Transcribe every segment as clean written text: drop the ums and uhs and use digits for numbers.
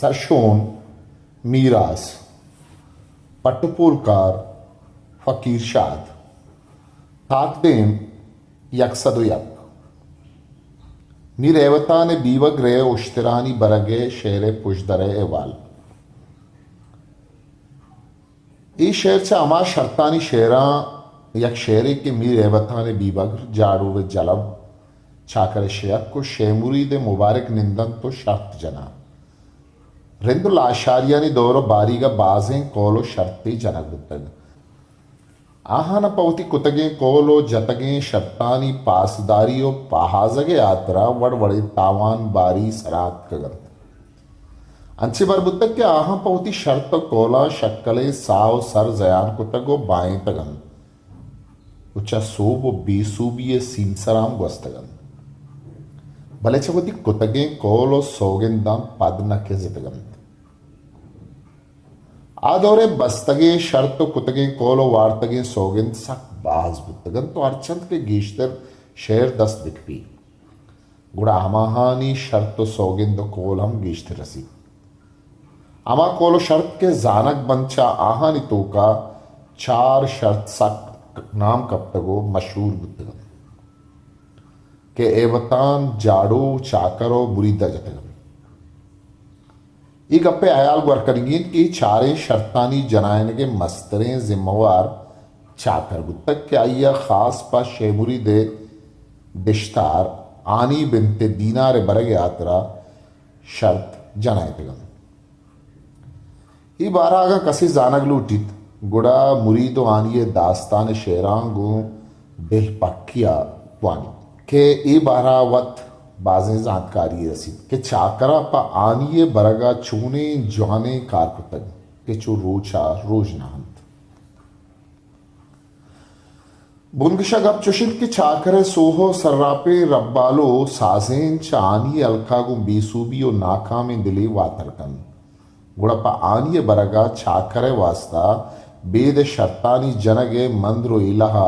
सरशोन मीरास पट्टपोलकार फकीर शाद ताकदेम यकसदो यक मी रेवता ने बीवग्रे उश्तरानी बरगे शेरे पुशदरे एवाल ई शेर से अमा शर्तानी शेरा यक शेरे के मी रेवता ने बीवग्र जाड़ू व जलब छाकर शेयक को शेमुरी दे मुबारक निंदन तो शर्त जना रिंदुल आशारियानी दौरो बारीगा बाजें कोलो शर्ती जनक बुद्धग आहान पवती कुतगे कोलो जतगे शर्तानी पासदारियो पहाजगे आतरा वड़वड़े तावान बारी सरात कगन अंचे बर बुद्धग के आहा पवती शर्त कोला शक्कले साव सर जयान कुतगो बाएं तगन उच्चा सोबो बीसूबिये सीमसराम गोस्तगन भले चवती कुतगे कोलो सोगेंदां पदना के जितगन आदौरे बस्तगे शर्त कुतगे कोलो वार्तगे सोगिंद सक बाज बुतगन तो अर्चंत के गीश्तर शेर दस्त दिखपी गुड़ा अमाहानी शर्त सोगिंद कोलम गीश्तर रसी अमा कोलो शर्त के जानक बंचा आहानी तो का चार शर्त सक नाम कप्तगो मशहूर बुतगन के एवतान जाड़ो चाकरो बुरीदा जतगन ई गप्पे अयाल वर्करगीन की चारे शर्तानी जनायन के मस्तरें जिम्मेवार चाकर गुत्तक के आइया खास पा शेमुरी दे दिश्तार आनी बिनते दीनार बरग यात्रा शर्त जनाए तगन ई बारागा कसी जानग लूटित गुड़ा मुरीदो आनिये दास्तान शेरांगो बेह पक्किया वानी के ई बारावत बाजें जानकारी रसीद के चाकरा पा आनिये बरगा चूने जाने कारकुतग के चो रोचा रोज नहंत बुनगशा गप चुशित के चाकरे सोहो सर्रापे रब्बालो साजें चानी अलकागु बेसूबियो नाका में दिले वातरकन गुड़पा आनिये बरगा चाकरे वास्ता बेद शर्तानी जनगे मंद्रो इलाहा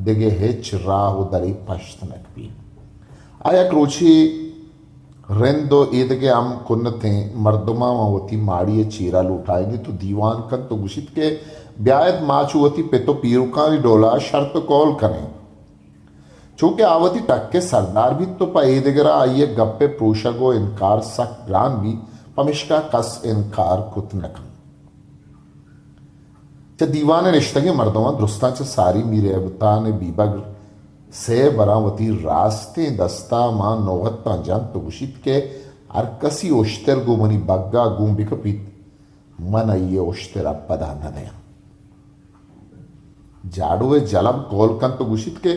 दिगे हेच राह दरी पश्तनक भी आया क्रोची रेंदो ईदगे हम कुन्नते मर्दमा वती माड़िए चीरा लुटाएंगे तो दीवान कन तो गुशित के ब्यायत माचुवती पे तो पीरुकानी डोला शर्त कॉल करें चूंकि आवती टक के सरदार भी तो पा ईदगरा आइए गप्पे प्रोशगो इनकार सक ग्रान भी पमिश्का कस इनकार कुत नकन च दीवान रिश्तगे मर्दमा दुरुस्ता च सारी मीरे अबता ने बीबग से बरावती रास्ते दस्ता मां नौगत्ता जन तो गुशित के अरकसी ओश्तर गो मनी बग्गा गुम बिकपित मन ये ओश्तर पदा न दया जाड़ुए जलब कोलकन तो गुशित के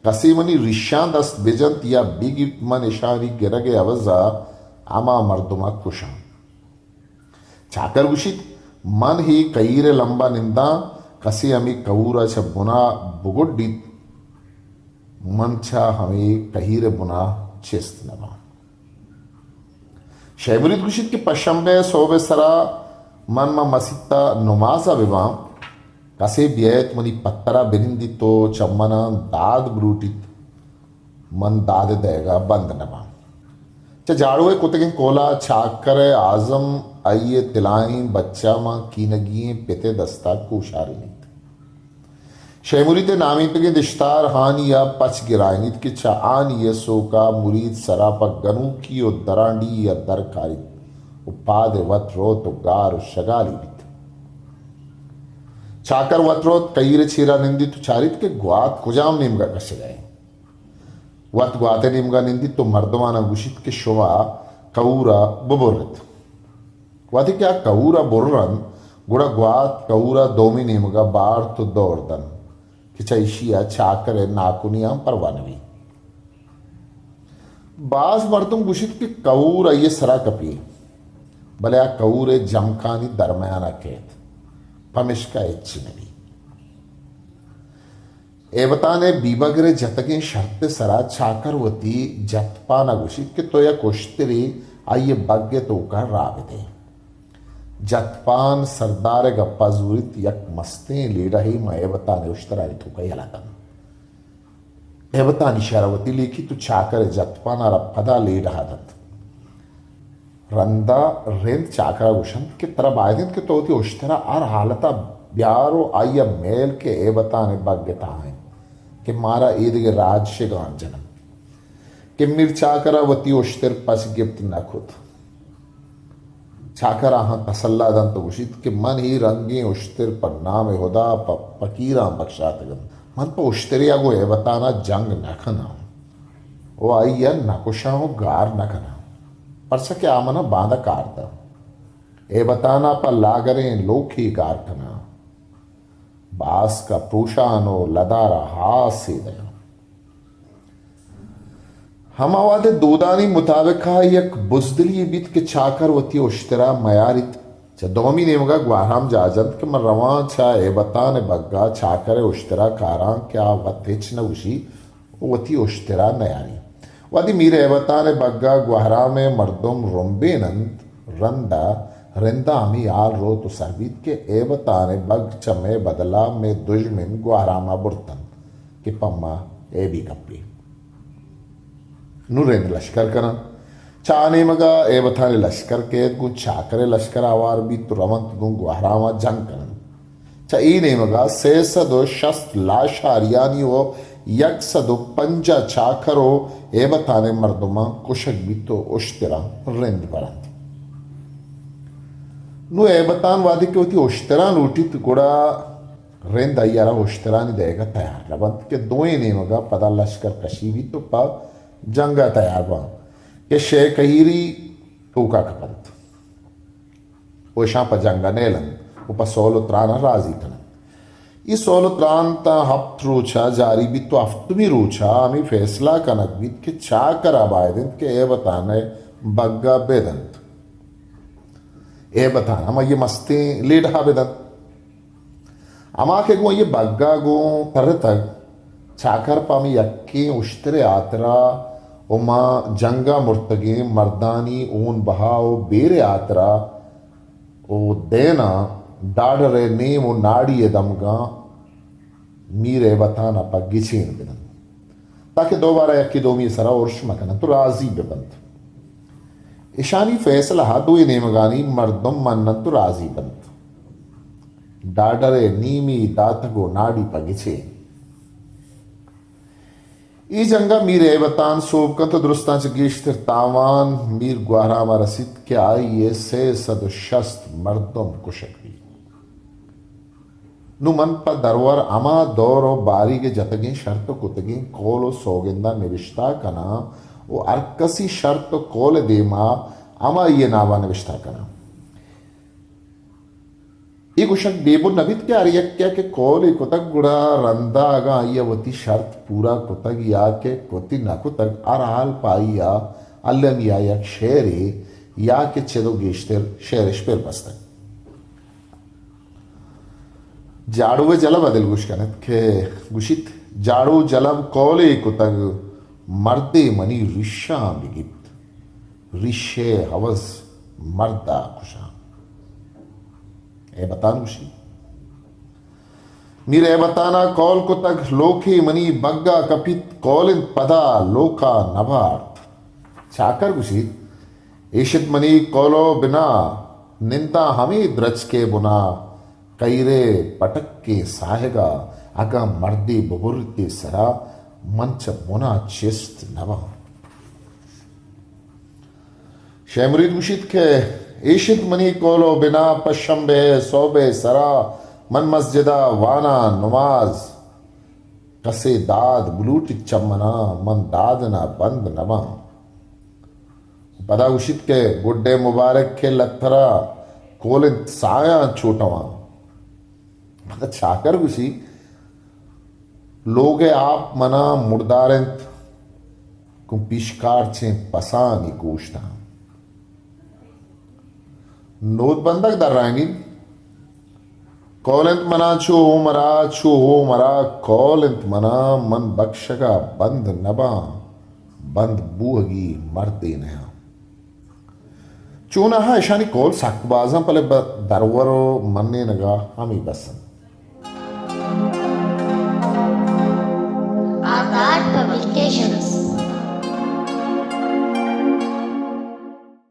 कसी मनी रिशां दस्त बेजंत या बिग मन इशारी गिरगे अवजा आमा मर्दुमा कुशा चाकर गुशित मन ही कईरे लंबा निंदा कसी अमी कऊरा छ बुना बुगुड्डी मनछा हमें कहीरे बुना चेस्त नबा शेमुरीद गुशित के पशंबे सोबे सरा मन मा मसिता नुमाजा विवाम कसे बियत मनी पत्तरा बिनिंदी तो चम्मना दाद ब्रूटित मन दाद देगा बंद नबा च जाड़ुए कुतगे कोला छाकर आजम आइये तिलाएं बच्चा मां कीनगिए पिते दस्ता कुशारी शेमुरीते नामी पे दिश्तार हान या पच गिरायनित की चा आन यसो का मुरीद सरापा गनु की ओ दरांडी या दरकारी उपादे वत्रो तो गार शगाली बित चाकर वत्रोत कईरे छीरा निंदी तो चारित के ग्वात कुजाम निमगा कश गए वत ग्वाते निमगा निंदी तो मर्दवाना गुशित के शोवा कऊरा बुबुरत वादि क्या कऊरा बुर्रन गुड़ा ग्वात कऊरा दोमी निमगा बार तो दौड़दन किचैशिया चाकर नाकुनिया परवानवी बाज मर्दुम गुशित की कऊर ये सरा कपी भले कऊर जमकानी दरमयाना केत पमिश्का इच्छिनवी एवताने बीबगरे जतगे शर्त सरा चाकरवती जतपाना गुशित के तो या कोश्तरी आइए बग्गे तो का राविदे जतपान सरदार गप्पा जूरित यक मस्ते ले रही एवताने उश्तरारी तो कई हलाकन एवतानी शरावती लेखी तो चाकर जतपाना रपदा ले रहा दत रंदा रेंद चाकरा गुशन के तरह आयदिन के तोती उश्तरा आर हालता ब्यारो आया मेल के ए बताने बग्यता है कि मारा ईद के राज से गान जन्म कि मिर चाकरा वती उश्तर पस गिफ्ट न खुद चाकरा हाँ तसल्ला दन तो गुशित कि मन ही रंगी उश्तर पर नाम होदा पकीरा बख्शात गम मन पर उश्तरिया को ए बताना जंग न खना वो आइया नकुशा हो गार न खना पर सके आमना बांधा कारता ए बताना पर लागरें लोखी गार खना बास का प्रूशानो लदारा हास दया हम आवादे दूदानी मुताबिक यक बुजदली बीत के छाकर वती उश्तरा मयारित दोमी नेमगा ग्वाराम जाजंत के मर रवा छा ए बताने बग्गा छाकर उश्तरा कारां क्या वतिच न उशी वती उश्तरा नयारी वादी मीरे ए बताने बग्गा ग्वारा में मर्दुम रोम्बेनंत रंदा रिंदा हमी आल रो तो सरबीत के ए बताने बग चमे बदला में दुश्मन ग्वारामा बुरतन कि पम्मा ए भी कपड़ी नुरेंद्र लश्कर करा चाने मगा ए बताने लश्कर के गु चाकरे लश्कर आवार भी तुरंत गु ग्वारामा जंग करन चा ई ने मगा से सदो शस्त लाशा अरियानी हो यक सदो पंजा चाकरो ए बताने मर्दुमा कुशक भी तो उश्तरा रिंद परंत नु ए बतान वादी के होती उश्तरा नूटित गुड़ा रिंद अय्यारा उश्तरा नहीं देगा तैयार लबंत के दोए ने मगा पदा लश्कर कशी भी तो पा जंगा तैयार बा के शेख हीरी टूका कपंत ओशा पर जंगा नेलन उपा सोलो त्रान राजी कन ई सोलो त्रान ता हफ्त रूछा जारी भी तो हफ्तमी रूछा हमी फैसला कनक भी के चा कर आबायदिन के ए बताने बग्गा बेदंत ए बताना मैं ये मस्ती लीडा बेदंत अमा के गो ये बग्गा गो तर तक चाकर पामी यक्की उश्तरे आतरा उमा जंगा मुर्तगे मर्दानी ऊन बहाओ बेरे आतरा ओ देना डाडरे नेम ओ नाड़ी दमगा मीरे बताना पा गिछेन बिदन ताकि दोबारा यक्की दोमी सरा उर्श मकन तो राजी बेबंत ईशानी फैसला हादुए नेमगानी मर्दम मन्नन तो राजी बंत डाडरे नीमी दातगो नाड़ी पा गिछेन ई जंगा मीर ए बतान सोबकत दुरुस्तान च गिश्तर तावान मीर ग्वारामा रसिद के आई ये से सद शस्त मर्दम कुशक भी नु मन पर दरवर अमा दौर बारी के जतगे शर्त कुतगे कोलो सोगिंदा निविष्टा कना वो अर्कसी शर्त कोल देमा अमा ये नावा निविष्टा कना ई कुशक बेबुल नबित के अरियक क्या के कोल कुतक गुड़ा रंदा आगा आयवती शर्त पूरा कुतक या के कुति न कुतक अरहाल पाइया अल्लम या यक शेरे या के चेदो गेश्तर शेरिश पर बस्तक जाड़ुवे जलब अदिल गुश कनत के गुशित जाड़ू जलब कोले कुतक मर्दे मनी रिशा बिगित रिशे हवस मर्दा कुशा ए बतान उसी मीर ए बताना कौल को तक लोखे मनी बग्गा कपित कौलिन पदा लोका नभार्थ चाकर गुशी ईशित मनी कौलो बिना निंदा हमें द्रज के बुना कैरे पटक के साहेगा अगा मर्दे बुबुरते सरा मंच मुना चिस्त नवा शेमरीद गुशित के ईशित मनी कोलो बिना पशंबे सोबे सरा मन मस्जिदा वाना नमाज कसे दाद बुलूट चमना मन दादना बंद नमा पदा उशित के गुड्डे मुबारक के लथरा कोल साया छोटवा पता चाकर गुशी लोगे आप मना मुर्दारंत कुम पिशकार छे पसानी गोश्ता नोटबंदक दर्रांगी कौलंत मना छो हो मरा कौलंत मना मन बख्शगा बंद नबा बंद बूहगी मरते नया चूना हा ईशानी कौल सकबाजा पले दरवरो मन्ने नगा हमी बसन